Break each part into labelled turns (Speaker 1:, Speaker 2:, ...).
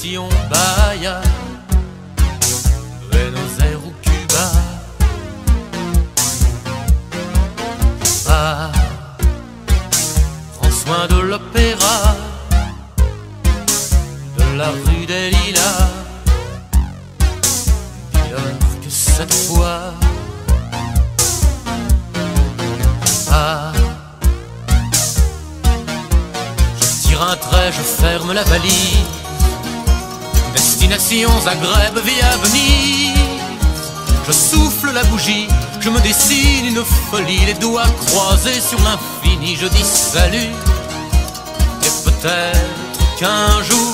Speaker 1: Destination Bahia, Buenos Aires ou Cuba. Ah, prends soin de l'opéra, de la rue des Lilas. Dis-leur que cette fois, ah, je tire un trait, je ferme la valise. Destination Zagreb via Venise. Je souffle la bougie, je me dessine une folie, les doigts croisés sur l'infini. Je dis salut, et peut-être qu'un jour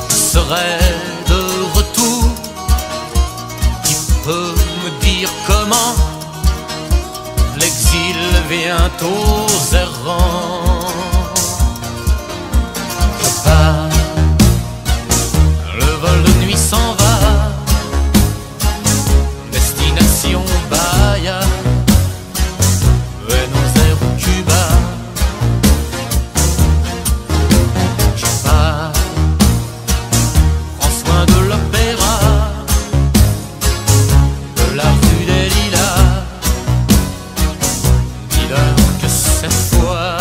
Speaker 1: je serai de retour. Qui peut me dire comment l'exil vient aux errants? Je pars, le vol de nuit s'en va. Destination Bahia, Buenos Aires ou Cuba. Je pars, prends soin de l'opéra, de la rue des Lilas. Dis-leur que cette fois,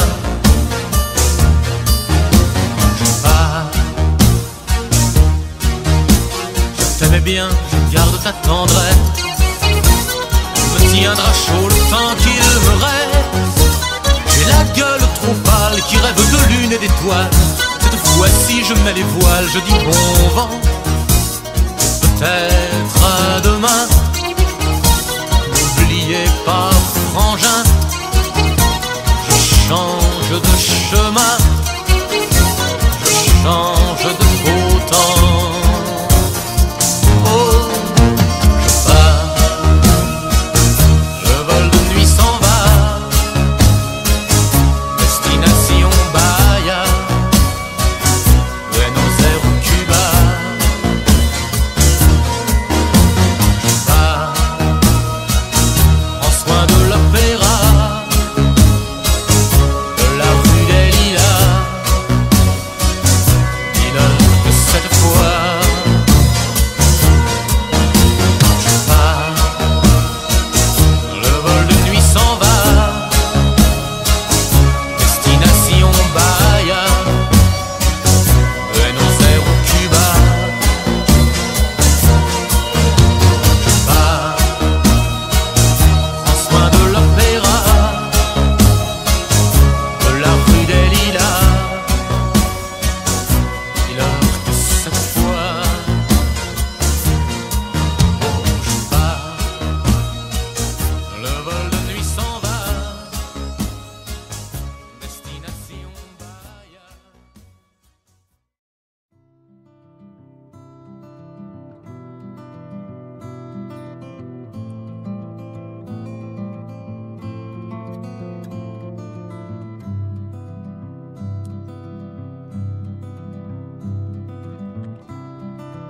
Speaker 1: je pars. Je t'aimais bien, je garde ta tendresse. Tiendra chaud le temps qu'il me reste. J'ai la gueule trop pâle qui rêve de lune et d'étoiles. Cette fois-ci je mets les voiles, je dis bon vent. Peut-être à demain. N'oubliez pas frangin, je change de chemin, je change de beau temps. Oh,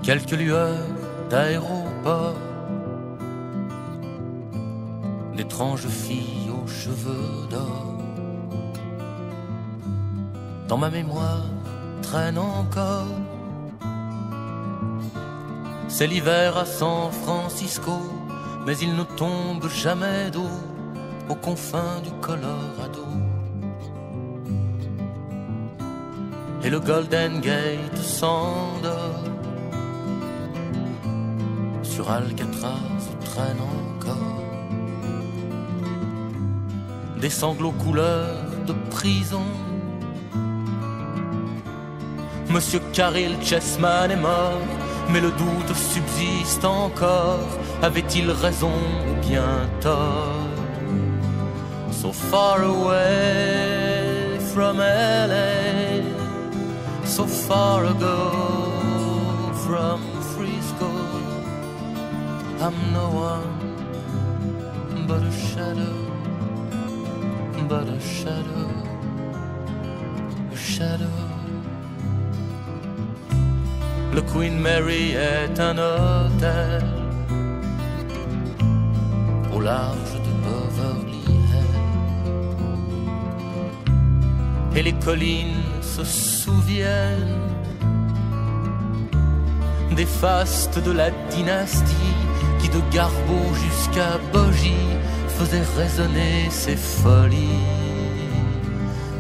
Speaker 1: quelques lueurs d'aéroport, d'étranges filles aux cheveux d'or. Dans ma mémoire traîne encore. C'est l'hiver à San Francisco, mais il ne tombe jamais d'eau aux confins du Colorado. Et le Golden Gate s'endort. Sur Alcatraz traîne encore des sanglots couleur de prison. Monsieur Caril Chessman est mort, mais le doute subsiste encore. Avait-il raison ou bien tort? So far away from LA, so far ago from Frisco. I'm no one but a shadow, but a shadow, a shadow. Le Queen Mary est un hôtel au large de Beverly Hills. Et les collines se souviennent des fastes de la dynastie qui de Garbeau jusqu'à Bogie faisait résonner ses folies.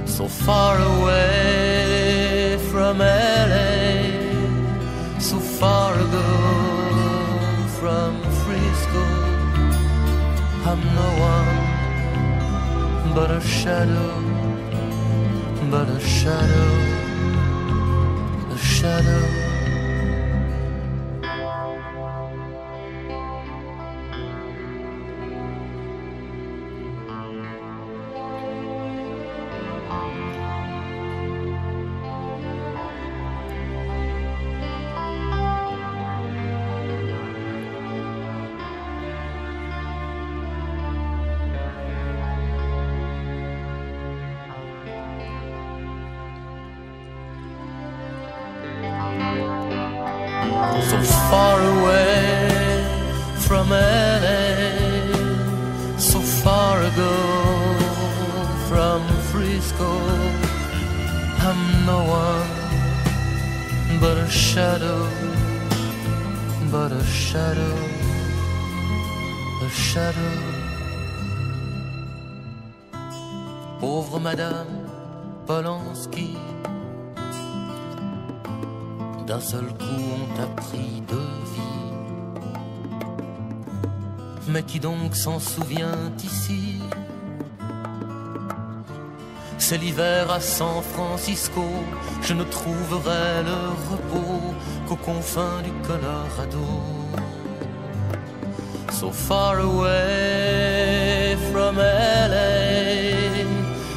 Speaker 1: So far away from LA, so far ago from Frisco, I'm no one but a shadow, but a shadow, a shadow. So far away from LA, so far ago from Frisco, I'm no one but a shadow, but a shadow, a shadow. Pauvre Madame Polanski, d'un seul coup on t'a pris de vie. Mais qui donc s'en souvient ici? C'est l'hiver à San Francisco, je ne trouverai le repos qu'aux confins du Colorado. So far away from LA,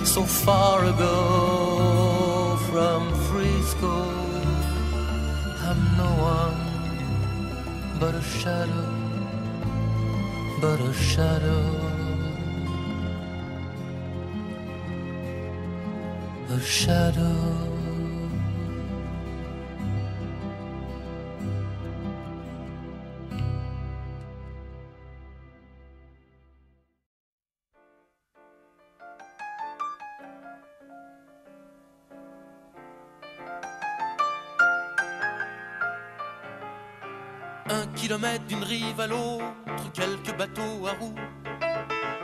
Speaker 1: so far ago from Frisco, I'm no one but a shadow, but a shadow, a shadow. Un kilomètre d'une rive à l'autre, quelques bateaux à roues,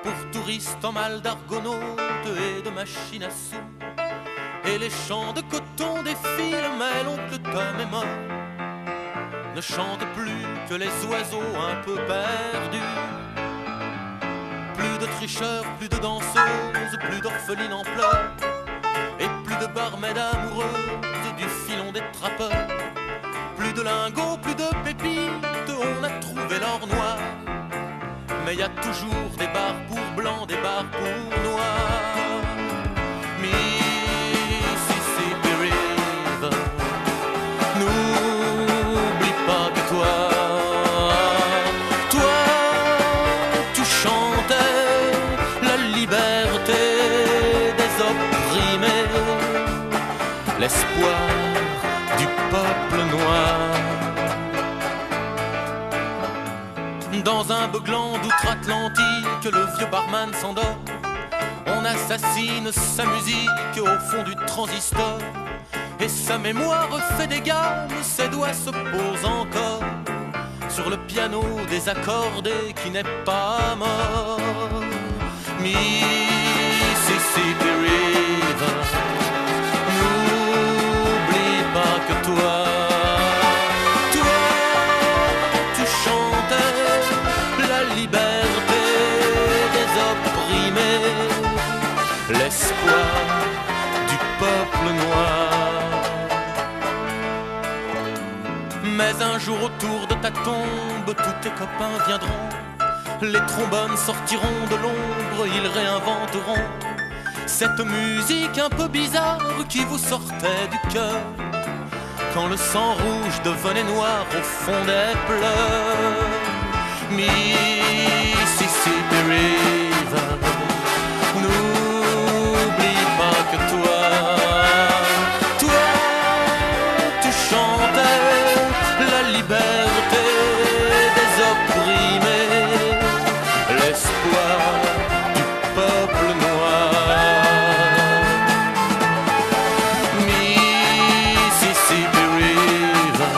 Speaker 1: pour touristes en mal d'argonautes et de machines à sous. Et les champs de coton défilent, mais l'oncle Tom est mort, ne chante plus que les oiseaux un peu perdus. Plus de tricheurs, plus de danseuses, plus d'orphelines en pleurs, et plus de barmaids amoureuses du filon des trappeurs. Plus de lingots, plus de pépites, on a trouvé l'or noir. Mais y a toujours des bars pour blancs, des bars pour noirs. Mississippi River, n'oublie pas que toi, tu chantais la liberté des opprimés, l'espoir du peuple noir. Dans un beuglant d'outre-Atlantique, le vieux barman s'endort. On assassine sa musique au fond du transistor. Et sa mémoire fait des gammes, ses doigts se posent encore sur le piano désaccordé qui n'est pas mort. Mississippi River, n'oublie pas que toi, tu chantais la liberté des opprimés, l'espoir du peuple noir. Mais un jour autour de ta tombe, tous tes copains viendront, les trombones sortiront de l'ombre, ils réinventeront cette musique un peu bizarre qui vous sortait du cœur quand le sang rouge devenait noir au fond des pleurs. Mississippi River, n'oublie pas que toi, tu chantais la liberté des opprimés, l'espoir du peuple noir. Mississippi River,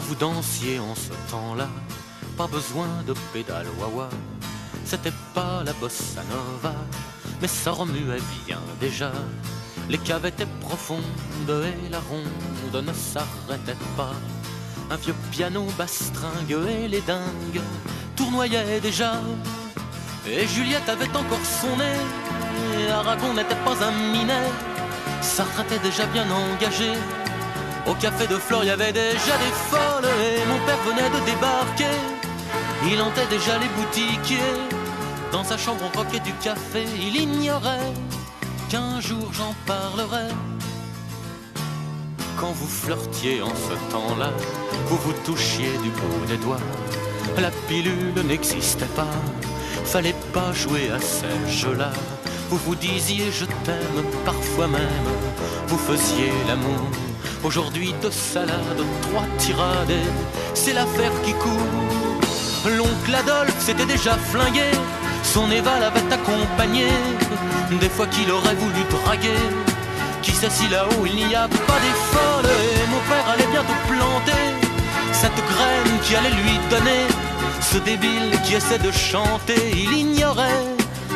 Speaker 1: vous dansiez en ce temps-là, pas besoin de pédale wah-wah. C'était pas la bossa nova, mais ça remuait bien déjà. Les caves étaient profondes et la ronde ne s'arrêtait pas. Un vieux piano bastringue et les dingues tournoyaient déjà. Et Juliette avait encore son nez, Aragon n'était pas un minet. Sartre était déjà bien engagé. Au café de Flore, il y avait déjà des folles et mon père venait de débarquer. Il hantait déjà les boutiquiers. Dans sa chambre on croquait du café. Il ignorait qu'un jour j'en parlerai. Quand vous flirtiez en ce temps-là, vous vous touchiez du bout des doigts. La pilule n'existait pas, fallait pas jouer à ces jeux-là. Vous vous disiez je t'aime, parfois même vous faisiez l'amour. Aujourd'hui 2 salades, 3 tirades, c'est l'affaire qui court. L'oncle Adolphe s'était déjà flingué, son Eva l'avait accompagné. Des fois qu'il aurait voulu draguer, qui sait si là-haut il n'y a pas des folles. Et mon père allait bientôt planter cette graine qui allait lui donner ce débile qui essaie de chanter. Il ignorait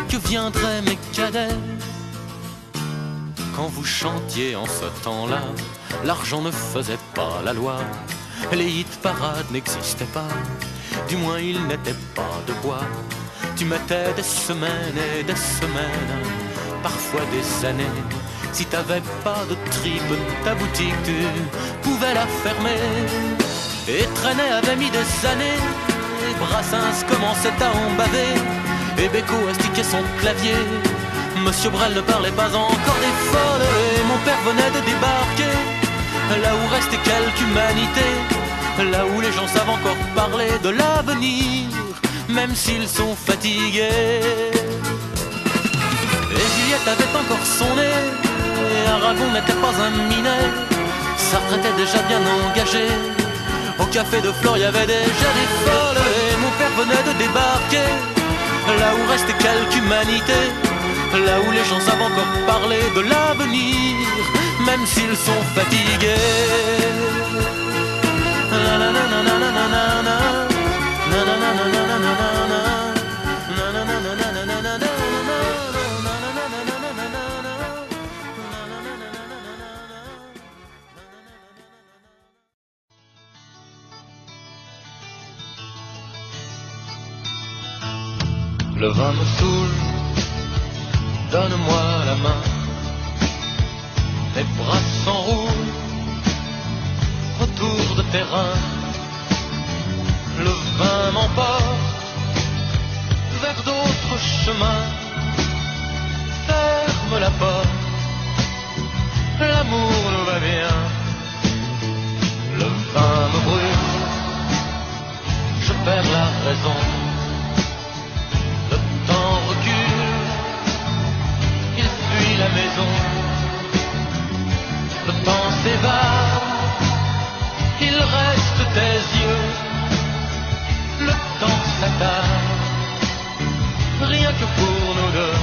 Speaker 1: que viendraient mes cadets. Quand vous chantiez en ce temps-là, l'argent ne faisait pas la loi. Les hit-parades n'existaient pas, du moins ils n'étaient pas de bois. Tu mettais des semaines et des semaines, parfois des années. Si t'avais pas de tripe, ta boutique tu pouvais la fermer. Et Trenet avait mis des années, et Brassens commençait à en baver, et Beko astiquait son clavier. Monsieur Brel ne parlait pas encore des folles, et mon père venait de débarquer. Là où restait quelque humanité, là où les gens savent encore parler de l'avenir, même s'ils sont fatigués. Et Juliette avait encore son nez, et Aragon n'était pas un minet. Sartre était déjà bien engagé. Au café de Flore, il y avait déjà des folles, et mon père venait de débarquer. Là où restait quelque humanité, là où les gens savent encore parler de l'avenir, même s'ils sont fatigués. Le vin me saoule, donne-moi la main. Mes bras s'enroulent autour de tes reins. Le vin m'emporte vers d'autres chemins. Ferme la porte, l'amour nous va bien. Le vin me brûle, je perds la raison. Le temps recule, il fuit la maison. Le temps s'évade, il reste tes yeux. Le temps s'attarde, rien que pour nous deux.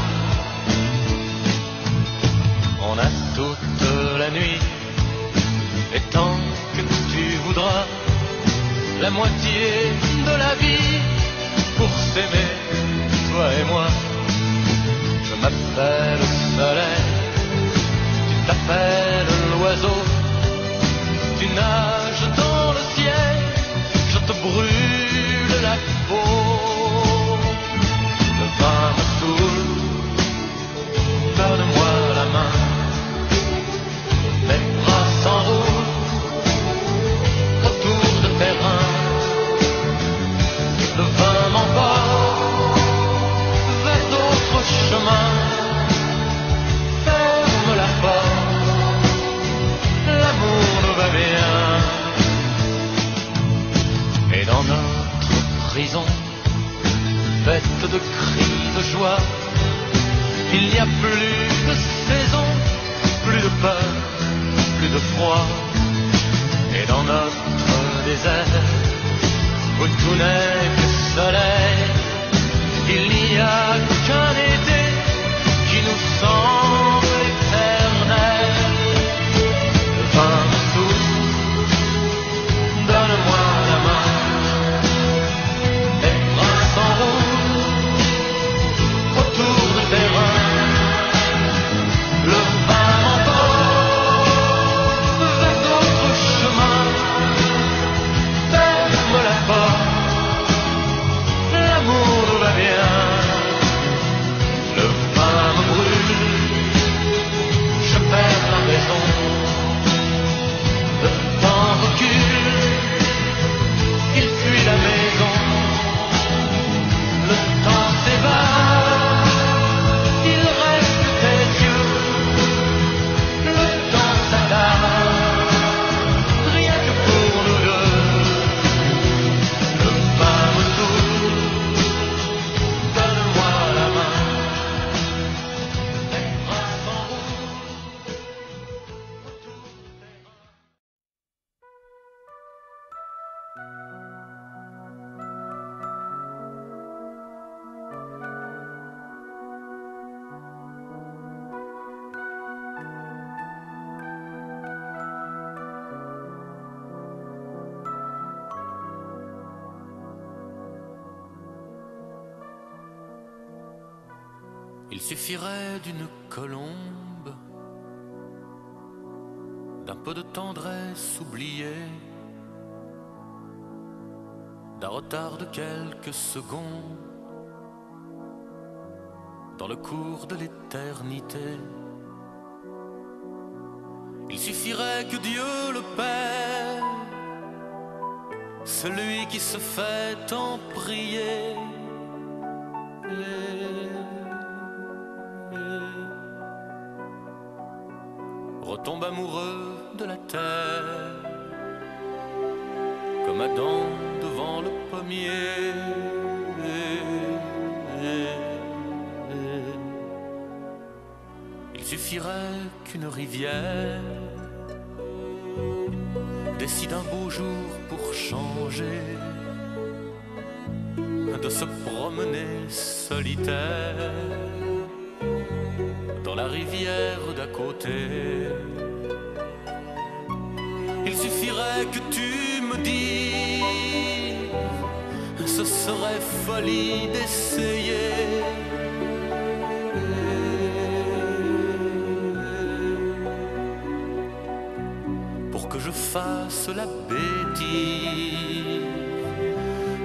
Speaker 1: On a toute la nuit, et tant que tu voudras, la moitié de la vie pour s'aimer, toi et moi. Je m'appelle soleil, tu t'appelles l'oiseau. Tu nages dans le ciel, je te brûle la peau. Le vin me saoule, donne-moi la main. Mes bras s'enroulent autour de tes reins. Le vin m'emporte vers d'autres chemins. Ferme la porte, l'amour nous va bien. Et dans notre prison, faite de cris de joie, il n'y a plus de saison, plus de peur, plus de froid. Et dans notre désert, où tout n'est que soleil, il n'y a qu'un été qui nous semble éternel. Le vin me saoule, donne-moi Il suffirait d'une colombe, d'un peu de tendresse oubliée, d'un retard de quelques secondes dans le cours de l'éternité. Il suffirait que Dieu le Père, celui qui se fait tant prier, retombe amoureux de la terre, comme Adam devant le pommier. Il suffirait qu'une rivière décide un beau jour pour changer, de se promener solitaire dans la rivière d'à côté. Il suffirait que tu me dises, ce serait folie d'essayer. Pour que je fasse la bêtise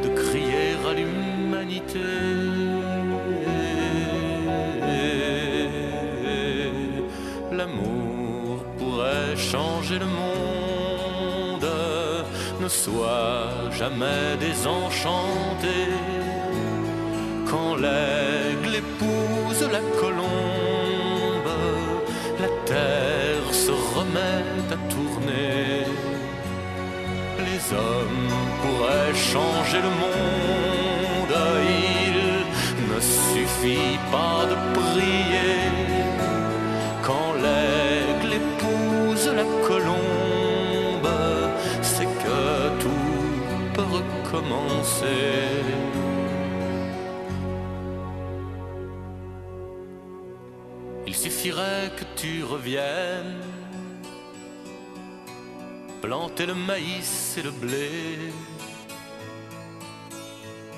Speaker 1: de crier à l'humanité. L'amour pourrait changer le monde, ne sois jamais désenchanté. Quand l'aigle épouse la colombe, la terre se remet à tourner. Les hommes pourraient changer le monde, il ne suffit pas de prier. Quand l'aigle épouse la colombe, c'est que tout peut recommencer. Il suffirait que tu reviennes, planter le maïs et le blé,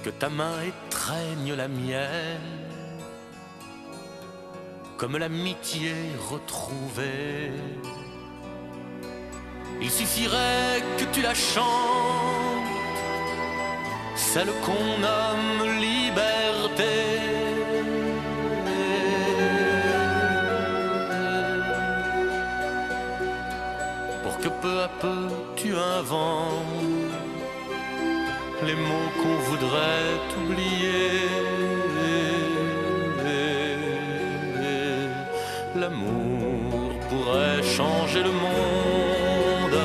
Speaker 1: que ta main étreigne la mienne, comme l'amitié retrouvée. Il suffirait que tu la chantes, celle qu'on nomme liberté. Pour que peu à peu tu inventes les mots qu'on voudrait oublier. L'amour pourrait changer le monde,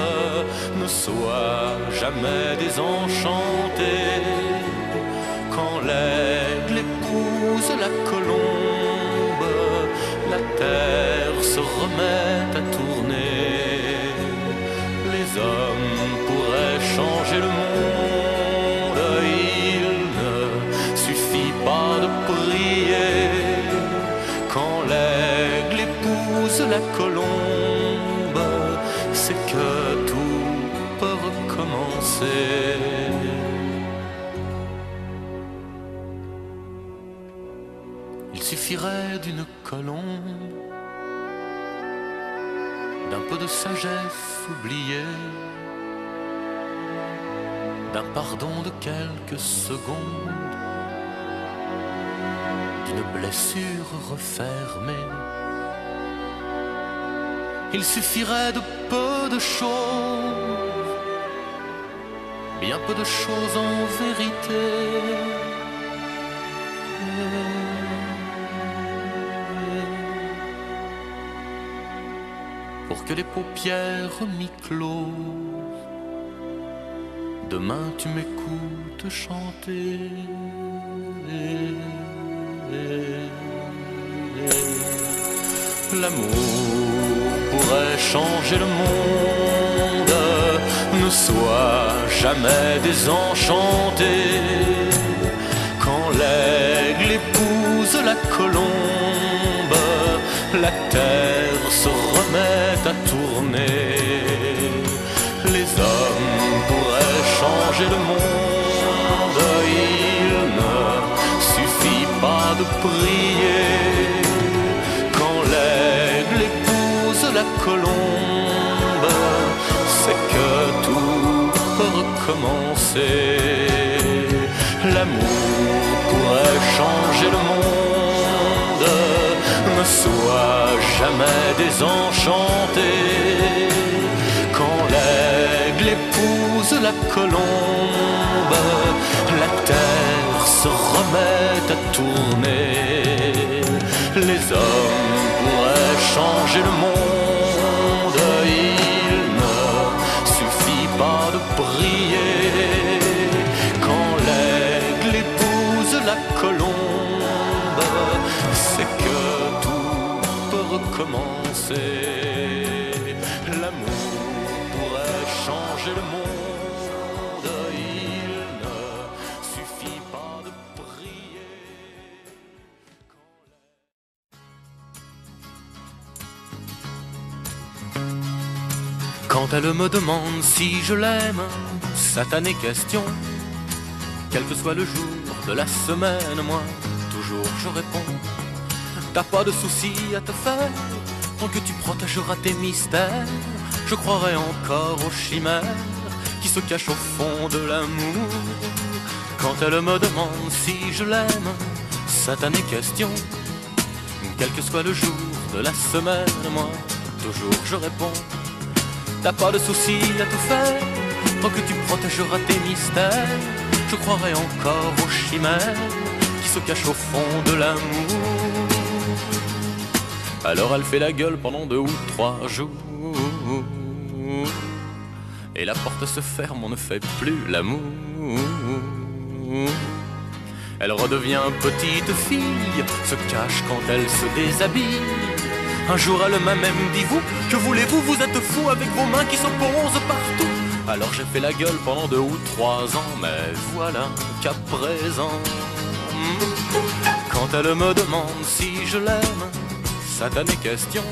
Speaker 1: ne sois jamais désenchanté. Quand l'aigle épouse la colombe, la terre se remet à tourner. Les hommes pourraient changer le monde, il ne suffit pas de prier. Quand l'aigle épouse la colombe, c'est que tout peut recommencer. Il suffirait d'une colombe, d'un peu de sagesse oubliée, d'un pardon de quelques secondes, d'une blessure refermée. Il suffirait de peu de choses, bien peu de choses en vérité, pour que les paupières mi-closes, demain tu m'écoutes chanter. L'amour pourrait changer le monde, ne sois jamais désenchanté. Quand l'aigle épouse la colombe, la terre se remet à tourner. Les hommes pourraient changer le monde, il ne suffit pas de prier. Quand l'aigle épouse la colombe, c'est que tout peut recommencer. L'amour pourrait changer le monde, ne sois jamais désenchanté. Quand l'aigle épouse la colombe, la terre se remet à tourner. Les hommes pourraient changer le monde, il ne suffit pas de prier. Quand l'aigle épouse la colombe, c'est que tout peut recommencer. L'amour pourrait changer le monde, il ne suffit pas de prier. Quand elle me demande si je l'aime, satanée question. Quel que soit le jour de la semaine, moi, toujours je réponds. T'as pas de soucis à te faire, tant que tu protégeras tes mystères. Je croirai encore aux chimères qui se cachent au fond de l'amour. Quand elle me demande si je l'aime, satanée question. Quel que soit le jour de la semaine, moi, toujours je réponds. T'as pas de soucis à te faire, tant que tu protégeras tes mystères. Je croirai encore aux chimères qui se cachent au fond de l'amour. Alors elle fait la gueule pendant 2 ou 3 jours, et la porte se ferme, on ne fait plus l'amour. Elle redevient petite fille, se cache quand elle se déshabille. Un jour elle m'a même dit vous, que voulez-vous, vous êtes fou avec vos mains qui s'opposent partout. Alors j'ai fait la gueule pendant 2 ou 3 ans, mais voilà qu'à présent, quand elle me demande si je l'aime, satanée question.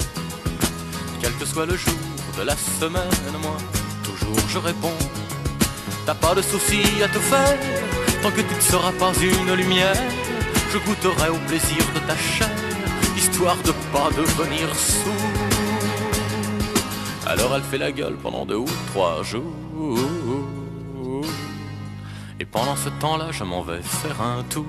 Speaker 1: Quel que soit le jour de la semaine, moi, toujours je réponds. T'as pas de soucis à te faire, tant que tu ne seras pas une lumière. Je goûterai au plaisir de ta chair, histoire de pas devenir sourd. Alors elle fait la gueule pendant 2 ou 3 jours, et pendant ce temps-là je m'en vais faire un tour.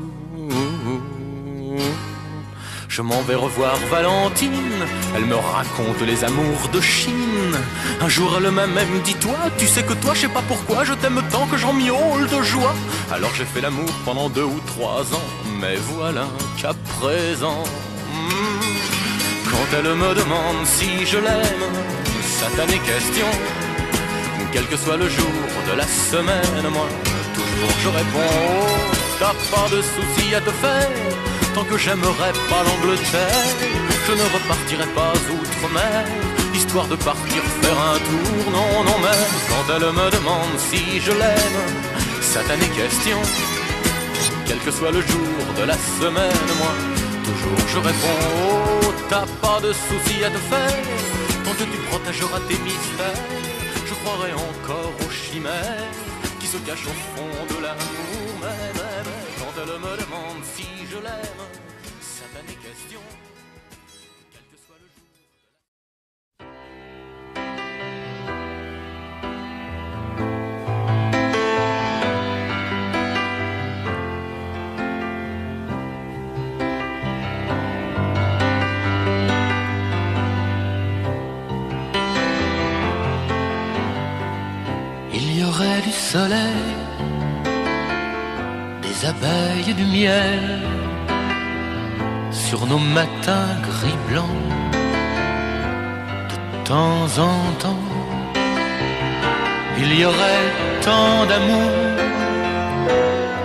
Speaker 1: Je m'en vais revoir Valentine, elle me raconte les amours de Chine. Un jour elle m'a même dit toi, tu sais que toi, je sais pas pourquoi, je t'aime tant que j'en miaule de joie. Alors j'ai fait l'amour pendant 2 ou 3 ans, mais voilà qu'à présent, quand elle me demande si je l'aime, satanée question. Quel que soit le jour de la semaine, moi, toujours je réponds. Oh, t'as pas de soucis à te faire, tant que j'aimerais pas l'Angleterre. Je ne repartirai pas outre-mer, histoire de partir faire un tour. Non, non, mais quand elle me demande si je l'aime, satanée question. Quel que soit le jour de la semaine, moi, toujours je réponds. Oh, t'as pas de soucis à te faire, tant que tu protégeras tes mystères. Je croirai encore aux chimères qui se cachent au fond de l'amour. Mais quand elle me demande si je l'aime, satanée question. Quel que soit le jour. Il y aurait du soleil, des abeilles et du miel sur nos matins gris-blancs. De temps en temps, il y aurait tant d'amour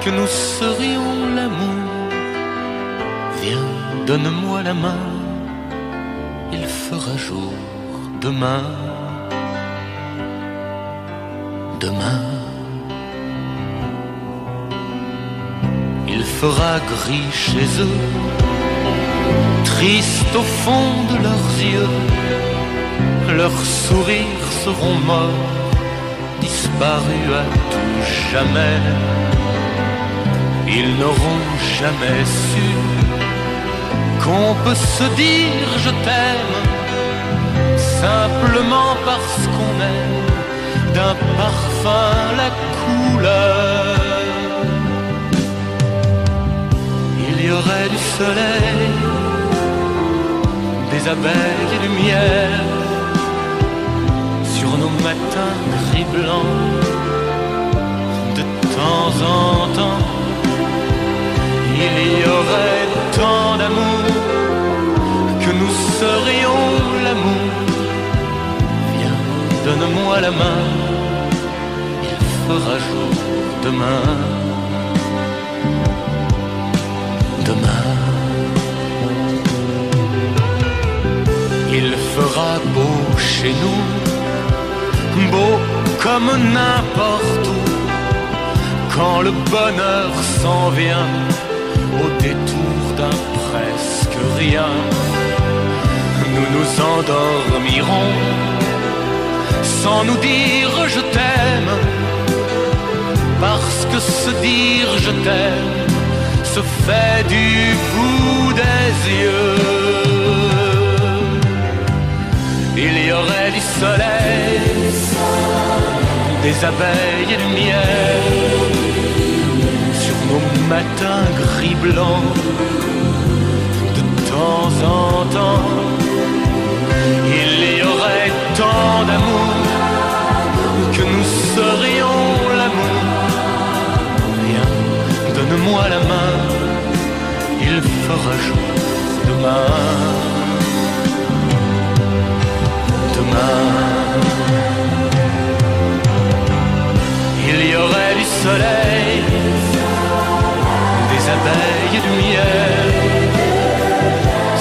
Speaker 1: que nous serions l'amour. Viens, donne-moi la main, il fera jour demain. demain. Il fera gris chez eux, triste au fond de leurs yeux. Leurs sourires seront morts, disparus à tout jamais. Ils n'auront jamais su qu'on peut se dire je t'aime simplement parce qu'on aime d'un parfum la couleur. Il y aurait du soleil, des abeilles et du miel sur nos matins gris blancs. De temps en temps, il y aurait tant d'amour que nous serions l'amour. Viens, donne-moi la main, il fera jour demain. Demain, il fera beau chez nous, beau comme n'importe où. Quand le bonheur s'en vient au détour d'un presque rien, nous nous endormirons sans nous dire je t'aime, parce que se dire je t'aime se fait du bout des yeux. Il y aurait du soleil, des abeilles et du miel sur nos matins gris blancs. De temps en temps, il y aurait tant d'amour que nous serions l'amour. Viens, donne-moi la main, il fera jour demain. Demain, il y aurait du soleil, des abeilles et du miel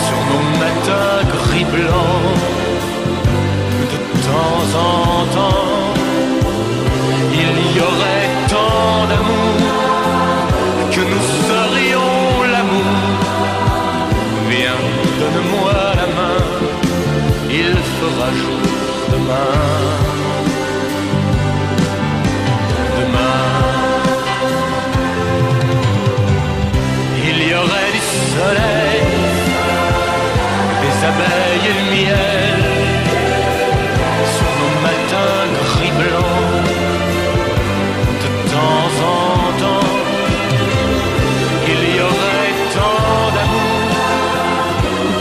Speaker 1: sur nos matins gris blancs. De temps en temps, il y aurait tant d'amour que nous serions l'amour. Viens, donne-moi la main, il fera jour demain. Demain, il y aurait du soleil, des abeilles et du miel sur nos matins gris blancs. De temps en temps, il y aurait tant d'amour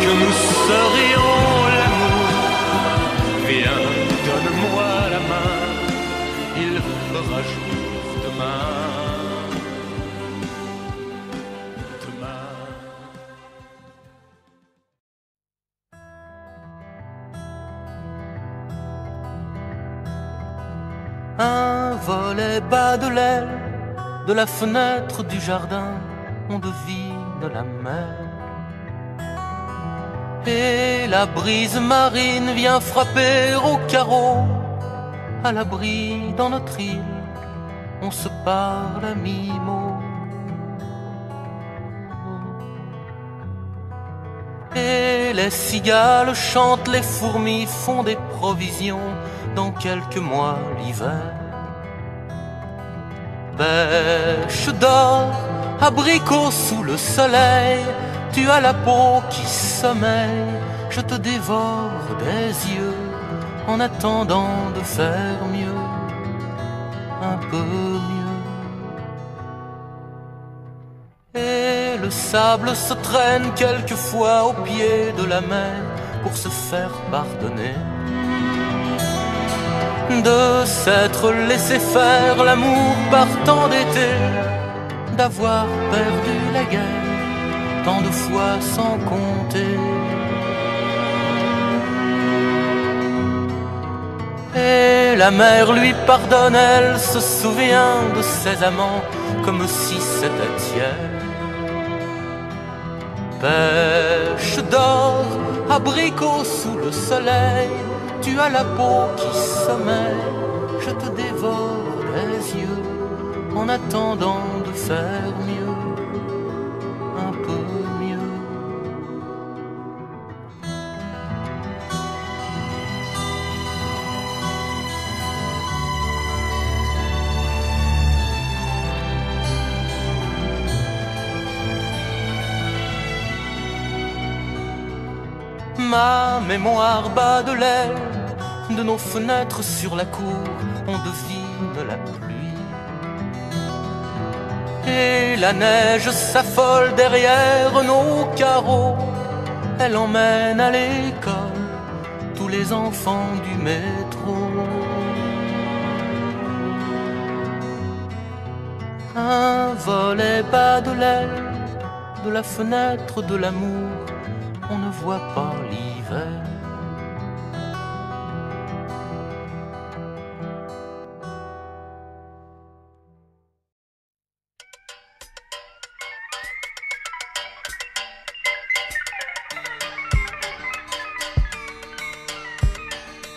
Speaker 1: que nous serions l'amour. Viens, donne-moi la main, il fera jour demain. Demain. Un volet bas de l'aile de la fenêtre du jardin, on devine la mer. Et la brise marine vient frapper au carreau. À l'abri dans notre île, on se parle à mi-mot. Et les cigales chantent, les fourmis font des provisions. Dans quelques mois l'hiver, pêche d'or, abricot sous le soleil. Tu as la peau qui sommeille, je te dévore des yeux en attendant de faire mieux, un peu mieux. Et le sable se traîne quelquefois au pied de la mer pour se faire pardonner de s'être laissé faire l'amour par tant d'été, d'avoir perdu la guerre tant de fois sans compter. Et la mer lui pardonne, elle se souvient de ses amants comme si c'était hier. Pêche d'or, abricot sous le soleil, tu as la peau qui sommeille, je te dévore mes yeux en attendant de faire mieux, un peu mieux. Ma mémoire bat de l'aile, de nos fenêtres sur la cour, on devine la pluie. Et la neige s'affole derrière nos carreaux, elle emmène à l'école tous les enfants du métro. Un volet bat de l'aile, de la fenêtre de l'amour, on ne voit pas l'hiver.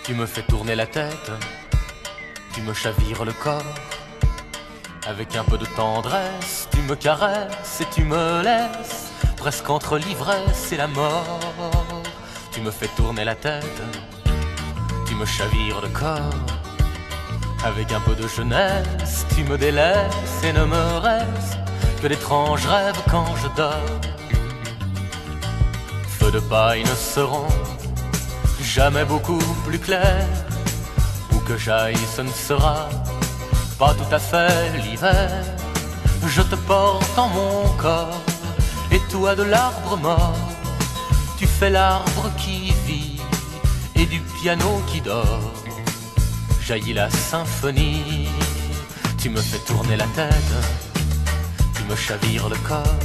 Speaker 1: Tu me fais tourner la tête, tu me chavires le corps. Avec un peu de tendresse, tu me caresses et tu me laisses presque entre l'ivresse et la mort. Tu me fais tourner la tête, tu me chavires le corps. Avec un peu de jeunesse, tu me délaisses et ne me reste que d'étranges rêves quand je dors. Feux de paille ne seront jamais beaucoup plus clairs. Où que j'aille, ce ne sera pas tout à fait l'hiver. Je te porte en mon corps, et toi de l'arbre mort, tu fais l'arbre qui vit et du piano qui dort. Jaillit la symphonie, tu me fais tourner la tête, tu me chavires le corps.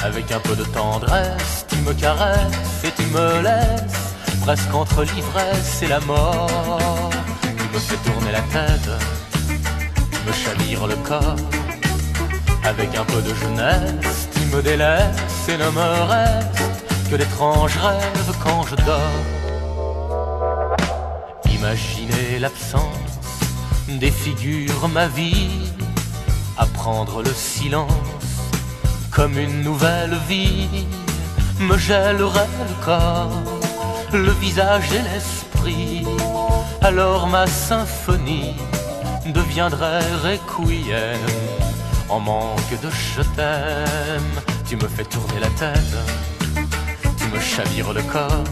Speaker 1: Avec un peu de tendresse, tu me caresses et tu me laisses presque entre l'ivresse et la mort. Tu me fais tourner la tête, tu me chavires le corps. Avec un peu de jeunesse, tu me délaisses et ne me reste que d'étranges rêves quand je dors. Imaginez l'absence défigure ma vie, apprendre le silence comme une nouvelle vie me gèlerait le corps, le visage et l'esprit. Alors ma symphonie deviendrait requiem en manque de je t'aime. Tu me fais tourner la tête, tu me chavires le corps.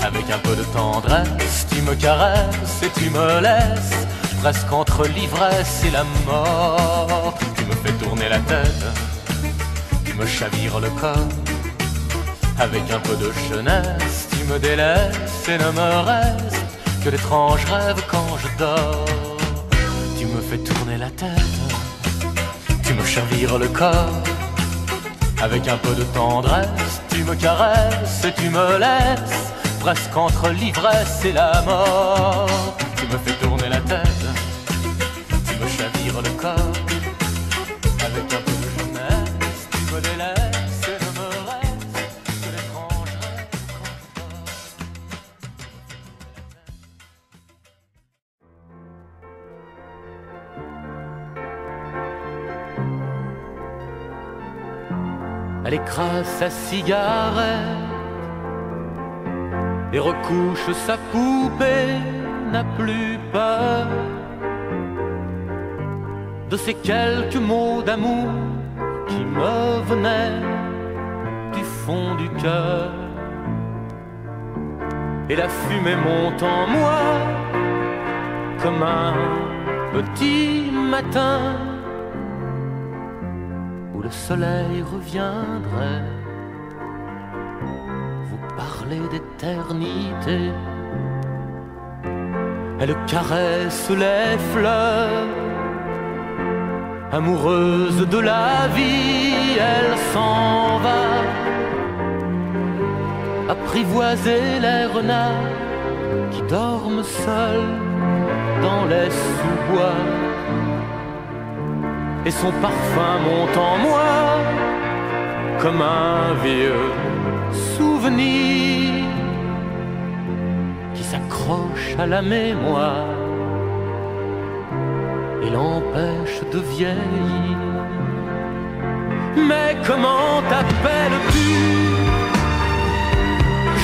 Speaker 1: Avec un peu de tendresse, tu me caresses et tu me laisses presque entre l'ivresse et la mort. Tu me fais tourner la tête, tu me chavires le corps. Avec un peu de jeunesse, tu me délaisses et ne me reste que d'étranges rêves quand je dors. Tu me fais tourner la tête, tu me chavires le corps. Avec un peu de tendresse, tu me caresses et tu me laisses presque entre l'ivresse et la mort. Tu me fais tourner la tête, tu me chavires le corps. Avec un peu de jeunesse, tu me délaisses et ne me reste que l'étrange rêve quand je dors. Elle écrase sa cigarette et recouche sa poupée, n'a plus peur de ces quelques mots d'amour qui me venaient du fond du cœur. Et la fumée monte en moi comme un petit matin où le soleil reviendrait vous parler d'éternité. Elle caresse les fleurs, amoureuse de la vie, elle s'en va apprivoiser les renards qui dorment seuls dans les sous-bois. Et son parfum monte en moi comme un vieux souvenir qui s'accroche à la mémoire et l'empêche de vieillir. Mais comment t'appelles-tu?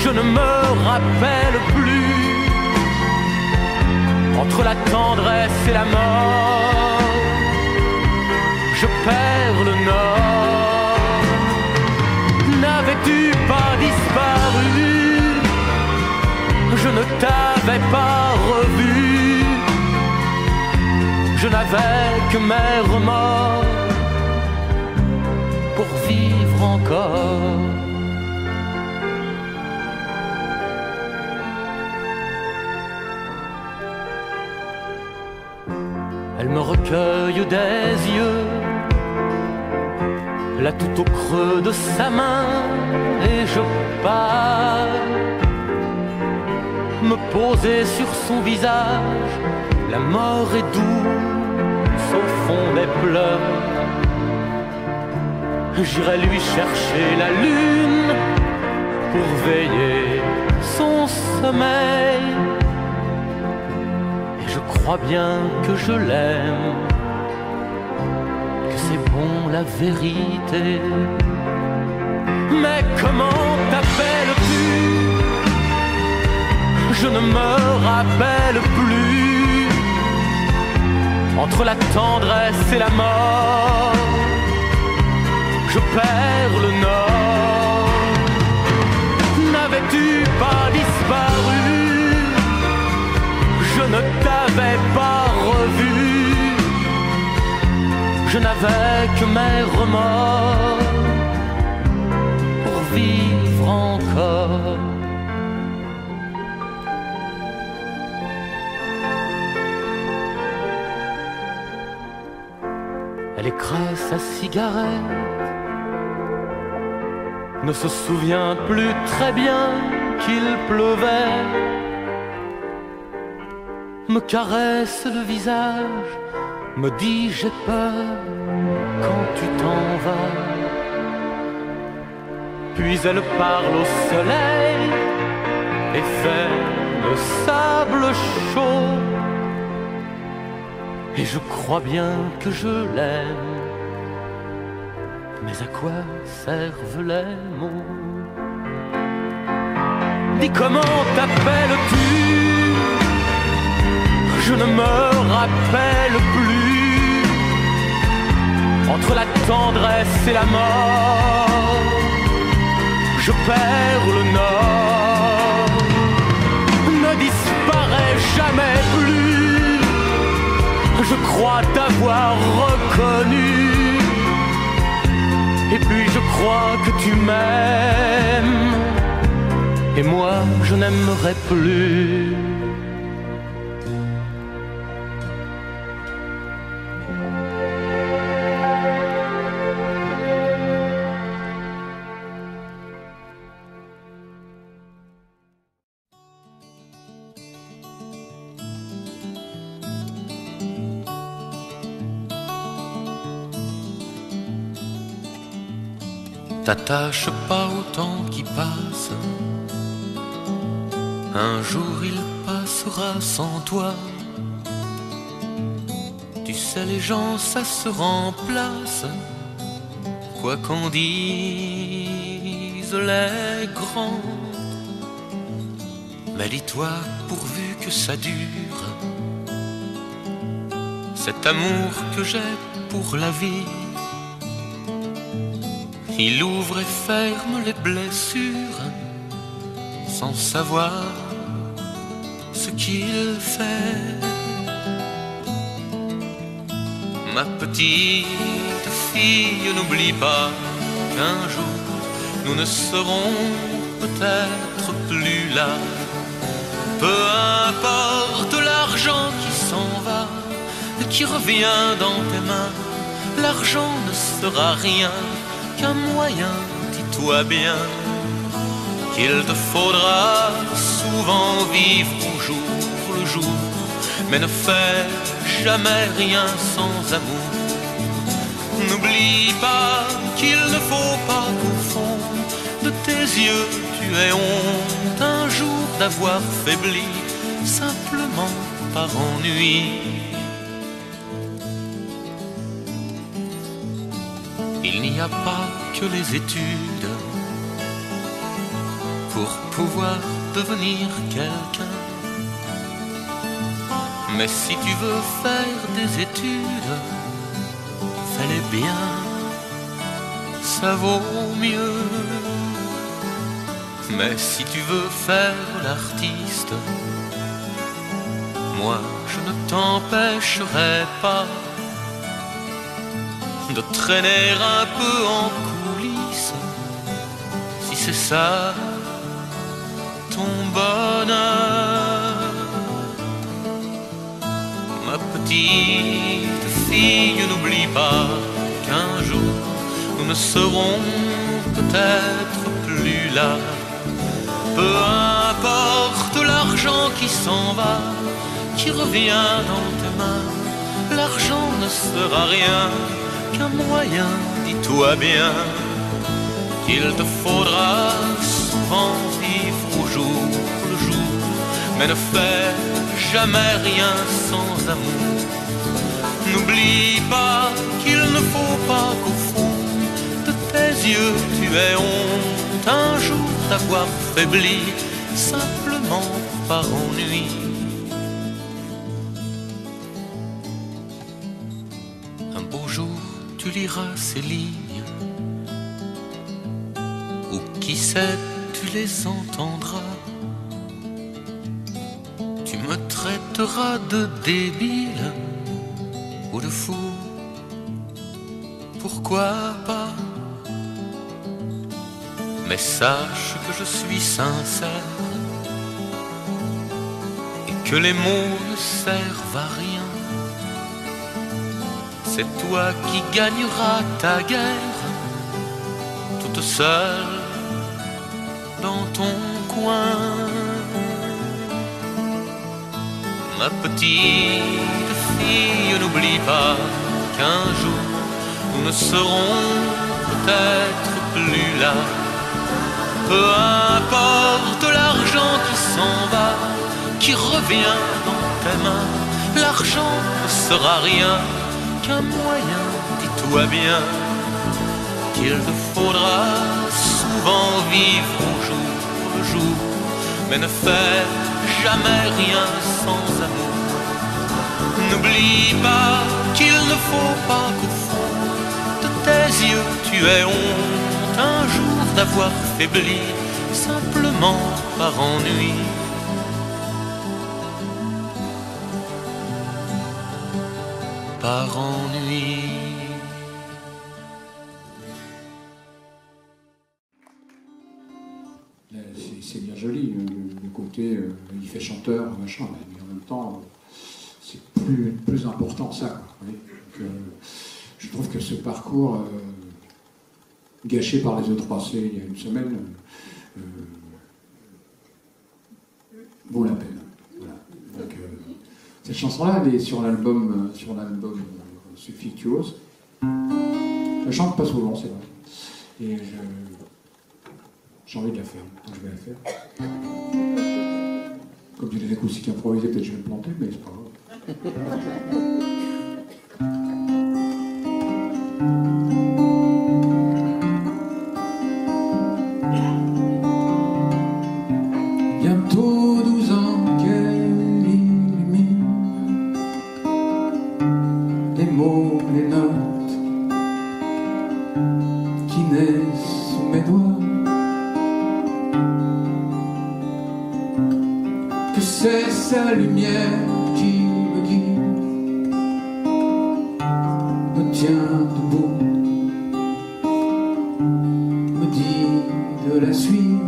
Speaker 1: Je ne me rappelle plus. Entre la tendresse et la mort, je perds le nord. N'avais-tu pas disparu? Je ne t'avais pas revu. Je n'avais que mes remords pour vivre encore. Elle me recueille des yeux, là tout au creux de sa main, et je pars me poser sur son visage. La mort est douce au fond des pleurs. J'irai lui chercher la lune pour veiller son sommeil. Et je crois bien que je l'aime, que c'est bon la vérité. Mais comment t'appelles-tu? Je ne me rappelle plus. Entre la tendresse et la mort, je perds le nord. N'avais-tu pas disparu? Je ne t'avais pas revu. Je n'avais que mes remords pour vivre encore. Elle écrase sa cigarette, ne se souvient plus très bien qu'il pleuvait, me caresse le visage, me dit j'ai peur quand tu t'en vas. Puis elle parle au soleil et fait le sable chaud. Et je crois bien que je l'aime, mais à quoi servent les mots? Dis comment t'appelles-tu? Je ne me rappelle plus. Entre la tendresse et la mort, je perds le nord. Ne disparais jamais plus. Je crois t'avoir reconnu. Et puis je crois que tu m'aimes, et moi je n'aimerai plus. T'attache pas au temps qui passe, un jour il passera sans toi. Tu sais les gens ça se remplace, quoi qu'en disent les grands. Mais dis-toi pourvu que ça dure, cet amour que j'ai pour la vie. Il ouvre et ferme les blessures sans savoir ce qu'il fait. Ma petite fille, n'oublie pas qu'un jour nous ne serons peut-être plus là. Peu importe l'argent qui s'en va et qui revient dans tes mains, l'argent ne sera rien qu'un moyen, dis-toi bien, qu'il te faudra souvent vivre au jour le jour, mais ne fais jamais rien sans amour. N'oublie pas qu'il ne faut pas qu'au fond de tes yeux tu aies honte un jour d'avoir faibli simplement par ennui. Il n'y a pas que les études pour pouvoir devenir quelqu'un. Mais si tu veux faire des études, fais-les bien, ça vaut mieux. Mais si tu veux faire l'artiste, moi je ne t'empêcherai pas de traîner un peu en coulisses, si c'est ça ton bonheur. Ma petite fille, n'oublie pas qu'un jour nous ne serons peut-être plus là. Peu importe l'argent qui s'en va, qui revient dans tes mains, l'argent ne sera rien qu'un moyen, dis-toi bien, qu'il te faudra souvent vivre au jour le jour, mais ne fais jamais rien sans amour. N'oublie pas qu'il ne faut pas qu'au fond de tes yeux tu aies honte un jour d'avoir faibli simplement par ennui. Un beau jour tu liras ces lignes, ou qui sait tu les entendras. Tu me traiteras de débile ou de fou, pourquoi pas? Mais sache que je suis sincère et que les mots ne servent à rien. C'est toi qui gagneras ta guerre toute seule dans ton coin. Ma petite fille, n'oublie pas qu'un jour nous ne serons peut-être plus là. Peu importe l'argent qui s'en va, qui revient dans tes mains, l'argent ne sera rien qu'un moyen, dis-toi bien, qu'il te faudra souvent vivre au jour le jour, mais ne fais jamais rien sans amour. N'oublie pas qu'il ne faut pas qu'au fond de tes yeux tu aies honte un jour d'avoir faibli simplement par ennui. Par ennui.
Speaker 2: C'est bien joli, le côté il fait chanteur, machin, mais en même temps c'est plus important ça, quoi. Donc, je trouve que ce parcours gâché par les autres passés il y a une semaine vaut la peine. Voilà. Donc, cette chanson-là, elle est sur l'album Suffictuose. Je chante pas souvent, c'est vrai. Et j'ai envie de la faire, donc je vais la faire. Comme du les acoustiques improvisés, peut-être je vais me planter, mais c'est pas grave. Bientôt 12 ans qu'elle illumine les mots, les notes qui naissent sous mes doigts. Que c'est sa lumière qui me guide, me tient debout, me dit de la suivre.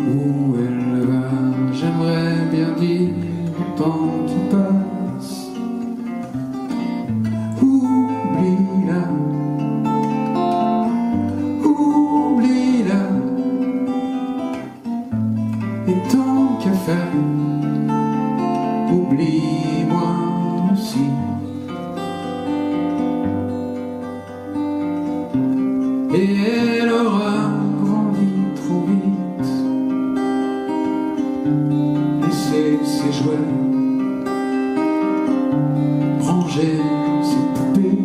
Speaker 2: Où elle va, j'aimerais bien dire au temps qui passe. Oublie-la, oublie-la. Et tant qu'à faire, oublie-moi aussi. Et elle aura grandi trop vite, laissé ses jouets, rangé ses poupées.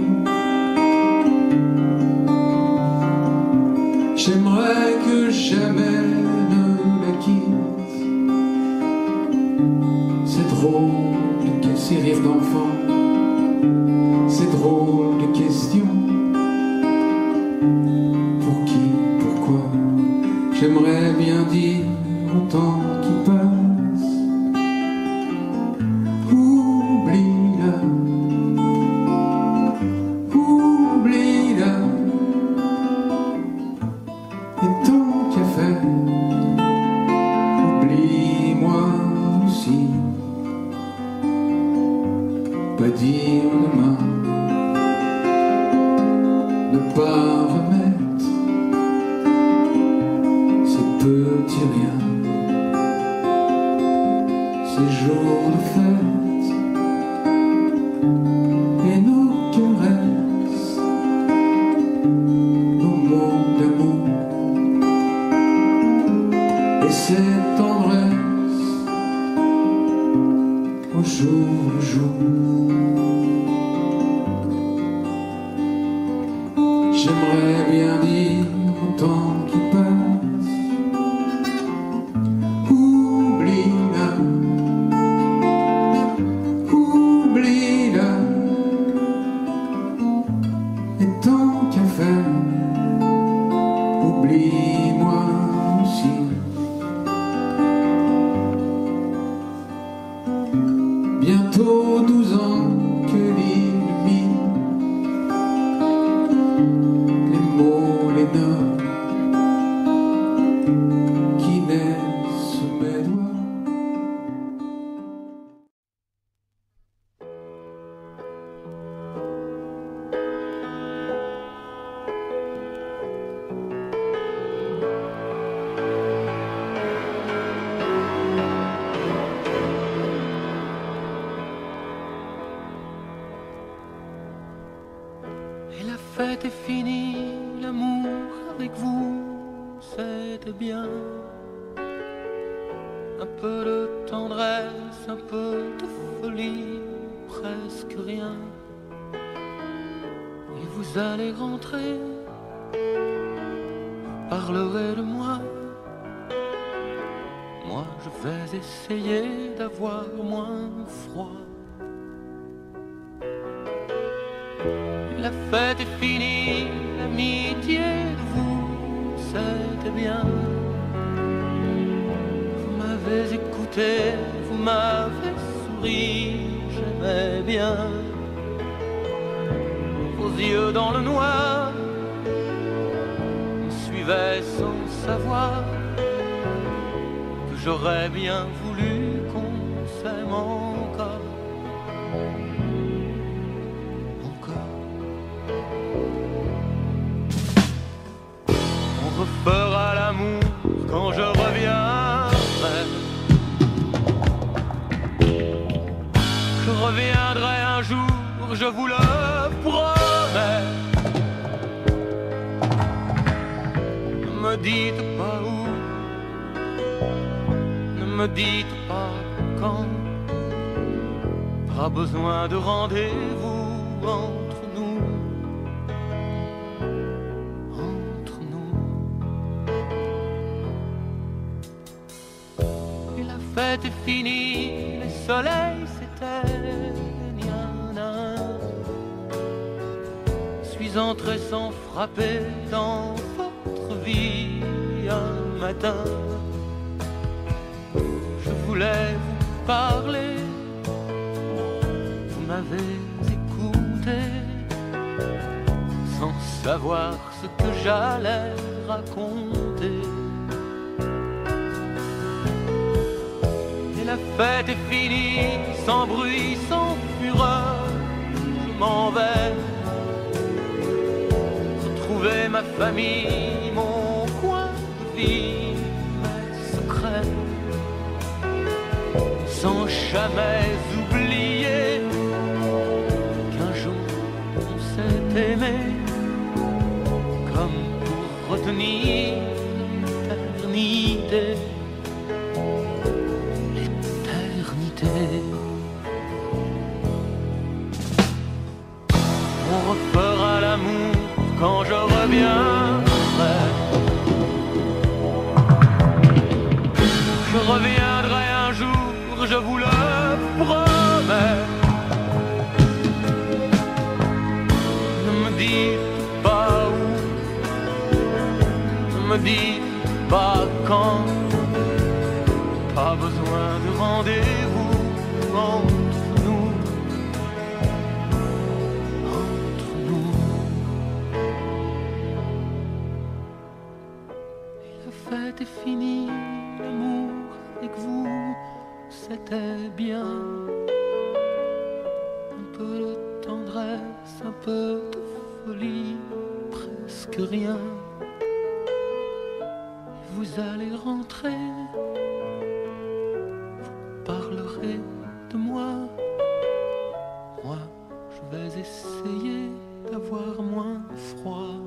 Speaker 2: demain, ne pas remettre ces petits riens, ces jours de fête et nos caresses, nos mots d'amour et ces tendresses au jour le jour. J'aimerais bien dire au temps qui passe, oublie-la, oublie-la, et tant qu'à faire, oublie-moi aussi. Bientôt 12 ans que l'illumine les mots, les notes qui naissent sous mes doigts.
Speaker 1: Et la fête est finie, l'amour avec vous, c'était bien. Un peu de tendresse, un peu de folie, presque rien. Et vous allez rentrer, vous parlerez de moi. Moi je vais essayer d'avoir moins froid. La fête est finie, l'amitié de vous, c'était bien. Vous m'avez écouté, vous m'avez souri, j'aimais bien. Vos yeux dans le noir me suivaient sans savoir que j'aurais bien voulu qu'on s'aime encore. On refera l'amour quand je reviendrai. Je reviendrai un jour, je vous le promets. Ne me dites pas où, ne me dites pas quand. Pas besoin de rendez-vous entre nous. La fête est finie, les soleils s'éteignent un à un. Je suis entré sans frapper dans votre vie un matin. Je voulais vous parler, vous m'avez écouté, sans savoir ce que j'allais raconter. La fête est finie, sans bruit, sans fureur, je m'en vais retrouver ma famille, mon coin de vie, mes secrets, sans jamais oublier qu'un jour on s'est aimé, comme pour retenir l'éternité. On refera l'amour quand je reviendrai. Je reviendrai un jour, je vous le promets. Ne me dites pas où, ne me dites pas quand. Pas besoin de rendez-vous entre nous. Entre nous. Et la fête est finie, l'amour avec vous, c'était bien. Un peu de temps caresse, un peu de folie, presque rien. Et vous allez rentrer, vous parlerez de moi. Moi, je vais essayer d'avoir moins froid.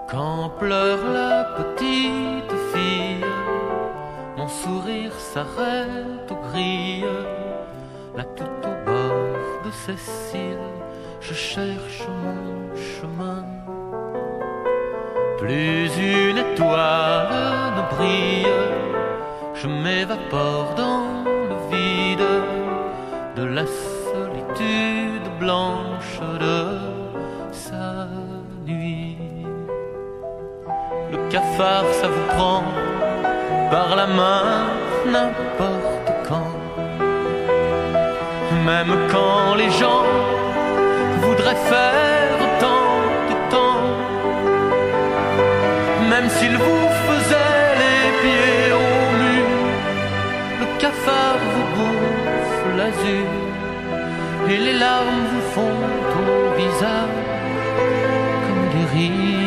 Speaker 1: Quand pleure la petite fille, mon sourire s'arrête aux grilles. Là tout au bord de Cécile, je cherche mon chemin. Plus une étoile ne brille, je m'évapore dans le vide de la solitude blanche de sa nuit. Le cafard, ça vous prend par la main n'importe quand. Même quand les gens voudraient faire tant de temps. Même s'ils vous faisaient les pieds au mur, le cafard vous bouffe l'azur et les larmes vous font au visage comme des rides.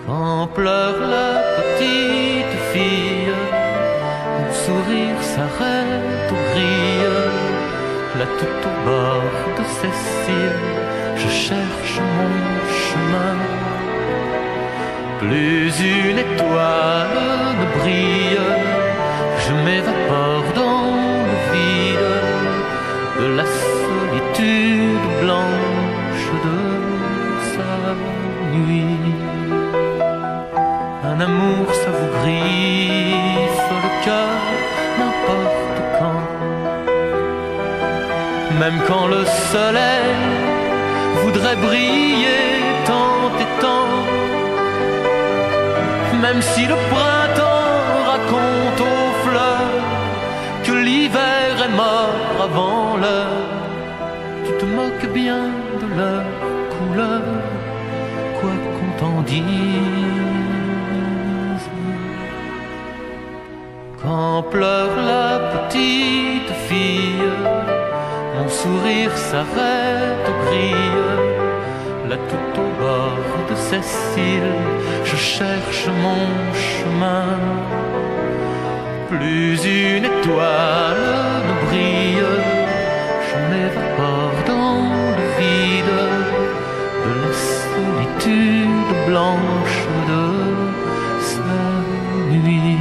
Speaker 1: Quand pleure la petite fille, mon sourire s'arrête aux grilles. Là tout au bord de Cécile, je cherche mon chemin. Plus une étoile ne brille, je m'évapore dans le vide de la solitude blanche de sa nuit. Un amour, ça vous griffe le cœur n'importe quand. Même quand le soleil voudrait briller tant et tant. Même si le printemps raconte aux fleurs que l'hiver est mort avant l'heure, tu te moques bien de leur couleur, quoi qu'on t'en dise. Quand pleure la petite fille, mon sourire s'arrête aux grilles. Là tout au bord de Cécile, je cherche mon chemin. Plus une étoile ne brille, je m'évapore dans le vide de la solitude blanche de sa nuit.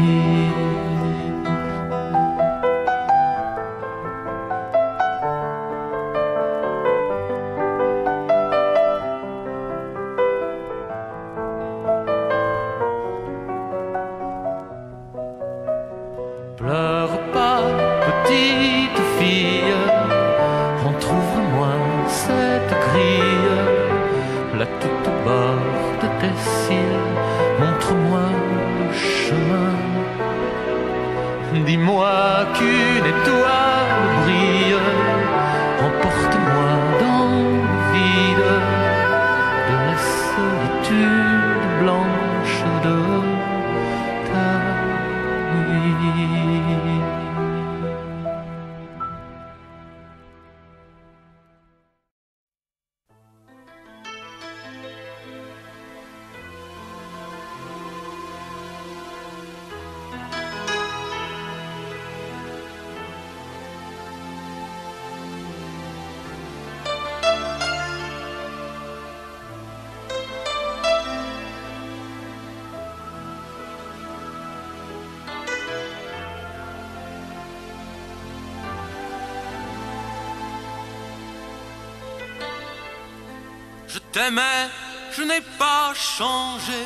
Speaker 1: Pleure pas, petite fille, entr'ouvre-moi cette grille. Là tout au bord de tes cils, montre-moi le chemin. Dis-moi qu'une étoile brille, emporte-moi dans le vide de la solitude blanche de ta nuit. Je t'aimais, je n'ai pas changé.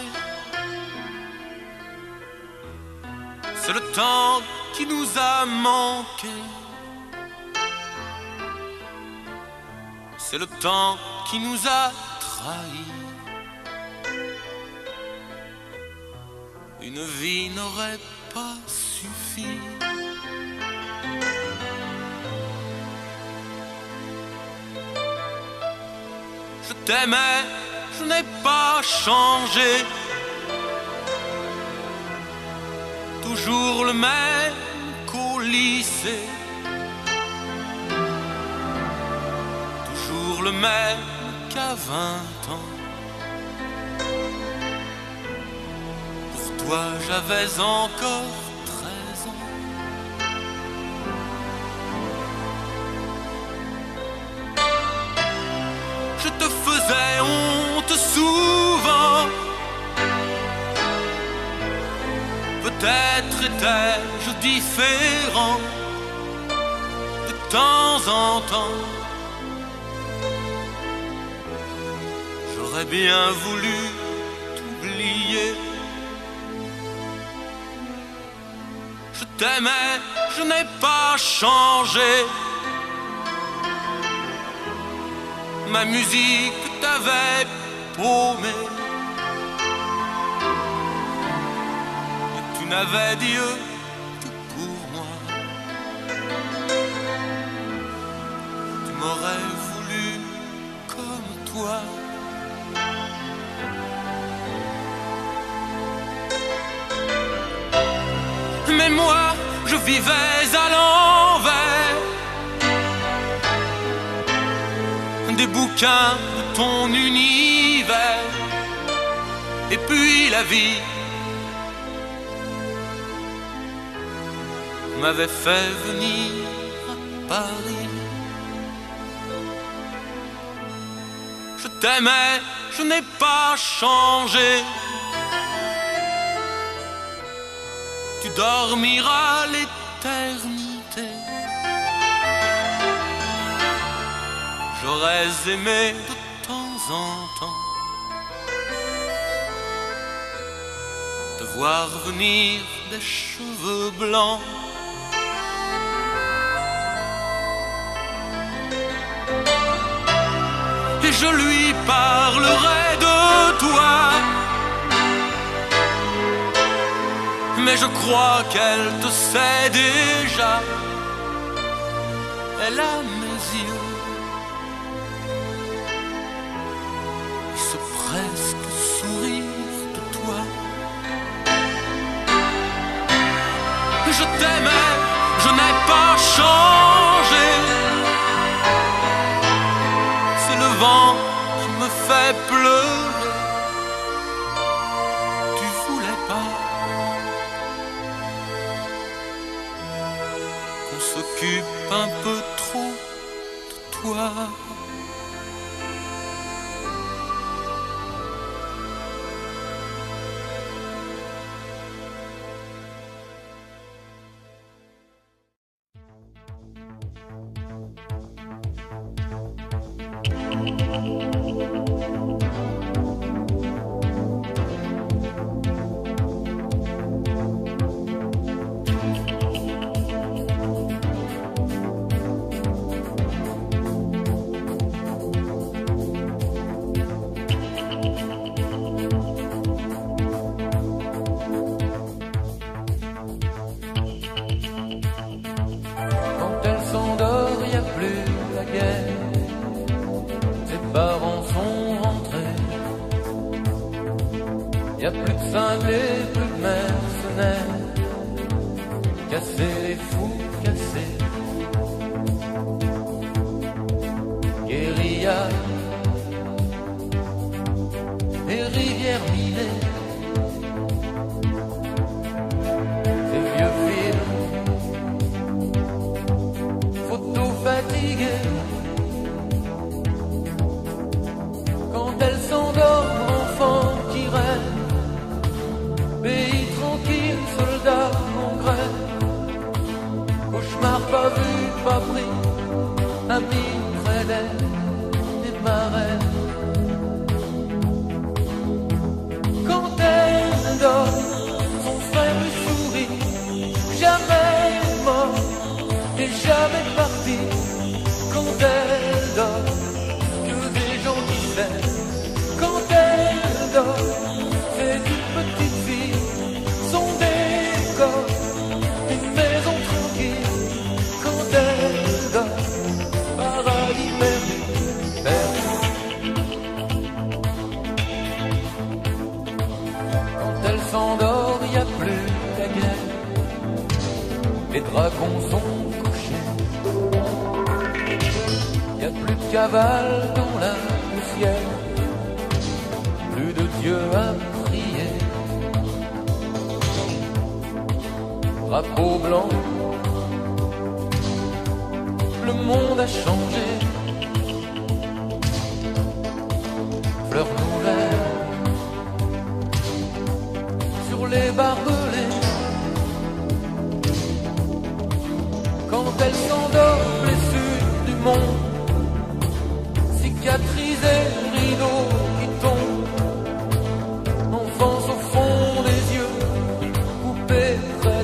Speaker 1: C'est le temps qui nous a manqué. C'est le temps qui nous a trahis. Une vie n'aurait pas suffi. Je t'aimais, je n'ai pas changé. Toujours le même qu'au lycée. Toujours le même qu'à 20 ans. Pour toi j'avais encore 13 ans. Je te faisais honte souvent. Peut-être étais-je différent de temps en temps. J'aurais bien voulu t'oublier. Je t'aimais, je n'ai pas changé. Ma musique t'avait paumé. Et tu n'avais Dieu que pour moi. Tu m'aurais voulu comme toi. Mais moi, je vivais à l'envers des bouquins de ton univers. Et puis la vie m'avait fait venir à Paris. Je t'aimais, je n'ai pas changé. Tu dormiras l'éternité. J'aurais aimé de temps en temps te voir venir des cheveux blancs. Et je lui parlerai de toi. Mais je crois qu'elle te sait déjà. Elle a mes yeux. Et ce presque sourire de toi. Je t'aimais, je n'ai pas changé. C'est le vent qui me fait pleurer. Tu voulais pas qu'on s'occupe un peu trop de toi.
Speaker 3: Y'a plus de cinglés, plus de mercenaires. Casser les fous, casser. Guérilla et rivières minées. Ces vieux films, photos fatiguées. Quand elles s'endorment, enfants qui rêvent. Pays tranquille, soldats en grève. Cauchemar pas vu, pas pris. Amis près d'elle et marraine. dort, son frère lui sourit, jamais mort et jamais parti. Quand elle dort, que des gens qui s'aiment. Quand elle dort, c'est une petite fille, son décor, une maison tranquille. Quand elle dort, paradis merveilleux. Quand elle s'endort, y a plus la guerre, les dragons sont couchés. Y a plus de cavale dans la poussière, plus de Dieu à prier. Drapeau blanc, le monde a changé. Fleurs nouvelles sur les barbelés. Quand elle s'endort, blessure du monde, cicatrisé, rideau qui tombe, enfance au fond des yeux, coupé près